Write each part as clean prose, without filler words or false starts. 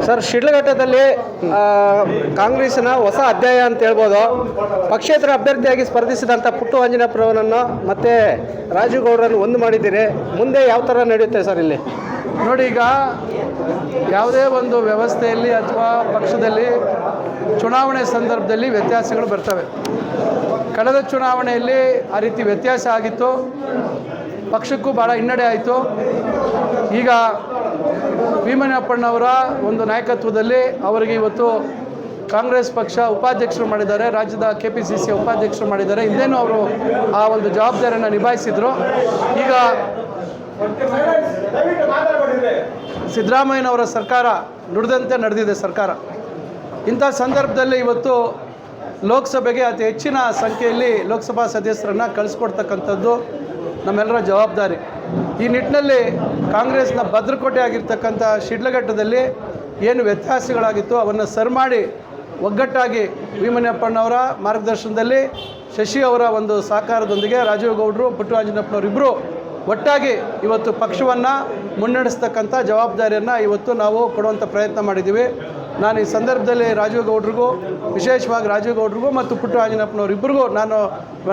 Sir, ಶಿಡ್ಲಘಟ್ಟದಲ್ಲಿ ಕಾಂಗ್ರೆಸ್ನ ಹೊಸ ಅಧ್ಯಾಯ ಅಂತ ಹೇಳ್ಬೋದು. ಪಕ್ಷೇತರ ಅಭ್ಯರ್ಥಿಯಾಗಿ ಸ್ಪರ್ಧಿಸಿದಂಥ ಪುಟ್ಟು ಆಂಜನೇಯಪ್ಪನವರನ್ನು ಮತ್ತು ರಾಜು ಗೌಡರನ್ನು ಒಂದು ಮಾಡಿದ್ದೀರಿ. ಮುಂದೆ ಯಾವ ಥರ ನಡೆಯುತ್ತೆ ಸರ್ ಇಲ್ಲಿ? ನೋಡಿ, ಈಗ ಯಾವುದೇ ಒಂದು ವ್ಯವಸ್ಥೆಯಲ್ಲಿ ಅಥವಾ ಪಕ್ಷದಲ್ಲಿ ಚುನಾವಣೆ ಸಂದರ್ಭದಲ್ಲಿ ವ್ಯತ್ಯಾಸಗಳು ಬರ್ತವೆ. ಕಳೆದ ಚುನಾವಣೆಯಲ್ಲಿ ಆ ರೀತಿ ವ್ಯತ್ಯಾಸ ಆಗಿತ್ತು, ಪಕ್ಷಕ್ಕೂ ಭಾಳ ಹಿನ್ನಡೆ ಆಯಿತು. ಈಗ ಭೀಮಣ್ಣಪ್ಪನವರ ಒಂದು ನಾಯಕತ್ವದಲ್ಲಿ ಅವರಿಗೆ ಇವತ್ತು ಕಾಂಗ್ರೆಸ್ ಪಕ್ಷ ಉಪಾಧ್ಯಕ್ಷರು ಮಾಡಿದ್ದಾರೆ, ರಾಜ್ಯದ KPCC ಉಪಾಧ್ಯಕ್ಷರು ಮಾಡಿದ್ದಾರೆ. ಹಿಂದೇನೂ ಅವರು ಆ ಒಂದು ಜವಾಬ್ದಾರಿಯನ್ನು ನಿಭಾಯಿಸಿದರು. ಈಗ ಸಿದ್ದರಾಮಯ್ಯನವರ ಸರ್ಕಾರ ನುಡಿದಂತೆ ನಡೆದಿದೆ ಸರ್ಕಾರ. ಇಂಥ ಸಂದರ್ಭದಲ್ಲಿ ಇವತ್ತು ಲೋಕಸಭೆಗೆ ಅತಿ ಹೆಚ್ಚಿನ ಸಂಖ್ಯೆಯಲ್ಲಿ ಲೋಕಸಭಾ ಸದಸ್ಯರನ್ನು ಕಳಿಸ್ಕೊಡ್ತಕ್ಕಂಥದ್ದು ನಮ್ಮೆಲ್ಲರ ಜವಾಬ್ದಾರಿ. ಈ ನಿಟ್ಟಿನಲ್ಲಿ ಕಾಂಗ್ರೆಸ್ನ ಭದ್ರಕೋಟೆ ಆಗಿರ್ತಕ್ಕಂಥ ಶಿಡ್ಲಘಟ್ಟದಲ್ಲಿ ಏನು ವ್ಯತ್ಯಾಸಗಳಾಗಿತ್ತು ಅವನ್ನು ಸರಿ ಮಾಡಿ ಒಗ್ಗಟ್ಟಾಗಿ ಭೀಮಣ್ಣಪ್ಪನವರ ಮಾರ್ಗದರ್ಶನದಲ್ಲಿ ಶಶಿ ಅವರ ಒಂದು ಸಹಕಾರದೊಂದಿಗೆ ರಾಜೀವ್ ಗೌಡರು, ಪುಟ್ಟು ಆಂಜನೇಯಪ್ಪನವರಿಬ್ಬರು ಒಟ್ಟಾಗಿ ಇವತ್ತು ಪಕ್ಷವನ್ನು ಮುನ್ನಡೆಸ್ತಕ್ಕಂಥ ಜವಾಬ್ದಾರಿಯನ್ನು ಇವತ್ತು ನಾವು ಕೊಡುವಂಥ ಪ್ರಯತ್ನ ಮಾಡಿದ್ದೀವಿ. ನಾನು ಈ ಸಂದರ್ಭದಲ್ಲಿ ರಾಜೀವ್ ಗೌಡ್ರಿಗೂ, ವಿಶೇಷವಾಗಿ ರಾಜೀವ್ ಗೌಡ್ರಿಗೂ ಮತ್ತು ಪುಟ್ಟು ಆಂಜನೇಯಪ್ಪನವರಿಬ್ಬರಿಗೂ ನಾನು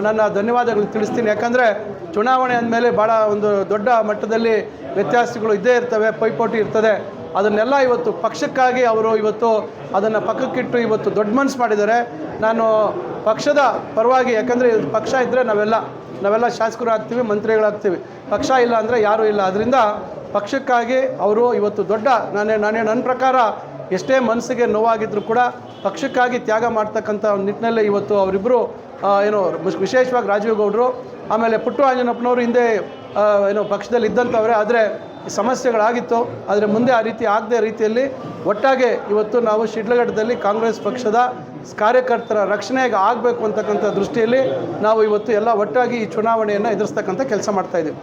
ನನ್ನ ಧನ್ಯವಾದಗಳು ತಿಳಿಸ್ತೀನಿ. ಯಾಕಂದರೆ ಚುನಾವಣೆ ಅಂದಮೇಲೆ ಭಾಳ ಒಂದು ದೊಡ್ಡ ಮಟ್ಟದಲ್ಲಿ ವ್ಯತ್ಯಾಸಗಳು ಇದ್ದೇ ಇರ್ತವೆ, ಪೈಪೋಟಿ ಇರ್ತದೆ. ಅದನ್ನೆಲ್ಲ ಇವತ್ತು ಪಕ್ಷಕ್ಕಾಗಿ ಅವರು ಇವತ್ತು ಅದನ್ನು ಪಕ್ಕಕ್ಕಿಟ್ಟು ಇವತ್ತು ದೊಡ್ಡ ಮನಸ್ಸು ಮಾಡಿದ್ದಾರೆ. ನಾನು ಪಕ್ಷದ ಪರವಾಗಿ, ಯಾಕಂದರೆ ಪಕ್ಷ ಇದ್ದರೆ ನಾವೆಲ್ಲ ಶಾಸಕರು ಆಗ್ತೀವಿ, ಮಂತ್ರಿಗಳಾಗ್ತೀವಿ. ಪಕ್ಷ ಇಲ್ಲ ಅಂದರೆ ಯಾರೂ ಇಲ್ಲ. ಅದರಿಂದ ಪಕ್ಷಕ್ಕಾಗಿ ಅವರು ಇವತ್ತು ದೊಡ್ಡ ನನ್ನ ಪ್ರಕಾರ ಎಷ್ಟೇ ಮನಸ್ಸಿಗೆ ನೋವಾಗಿದ್ದರೂ ಕೂಡ ಪಕ್ಷಕ್ಕಾಗಿ ತ್ಯಾಗ ಮಾಡ್ತಕ್ಕಂಥ ನಿಟ್ಟಿನಲ್ಲಿ ಇವತ್ತು ಅವರಿಬ್ಬರು ವಿಶೇಷವಾಗಿ ರಾಜೀವ್ ಗೌಡರು ಆಮೇಲೆ ಪುಟ್ಟು ಆಂಜನೇಯಪ್ಪನವರು ಹಿಂದೆ ಪಕ್ಷದಲ್ಲಿ ಇದ್ದಂಥವ್ರೆ. ಆದರೆ ಸಮಸ್ಯೆಗಳಾಗಿತ್ತು, ಆದರೆ ಮುಂದೆ ಆ ರೀತಿ ಆಗದೆ ರೀತಿಯಲ್ಲಿ ಒಟ್ಟಾಗೆ ಇವತ್ತು ನಾವು ಶಿಡ್ಲಘಟ್ಟದಲ್ಲಿ ಕಾಂಗ್ರೆಸ್ ಪಕ್ಷದ ಕಾರ್ಯಕರ್ತರ ರಕ್ಷಣೆಗೆ ಆಗಬೇಕು ಅಂತಕ್ಕಂಥ ದೃಷ್ಟಿಯಲ್ಲಿ ನಾವು ಇವತ್ತು ಎಲ್ಲ ಒಟ್ಟಾಗಿ ಈ ಚುನಾವಣೆಯನ್ನು ಎದುರಿಸ್ತಕ್ಕಂಥ ಕೆಲಸ ಮಾಡ್ತಾಯಿದ್ದೀವಿ.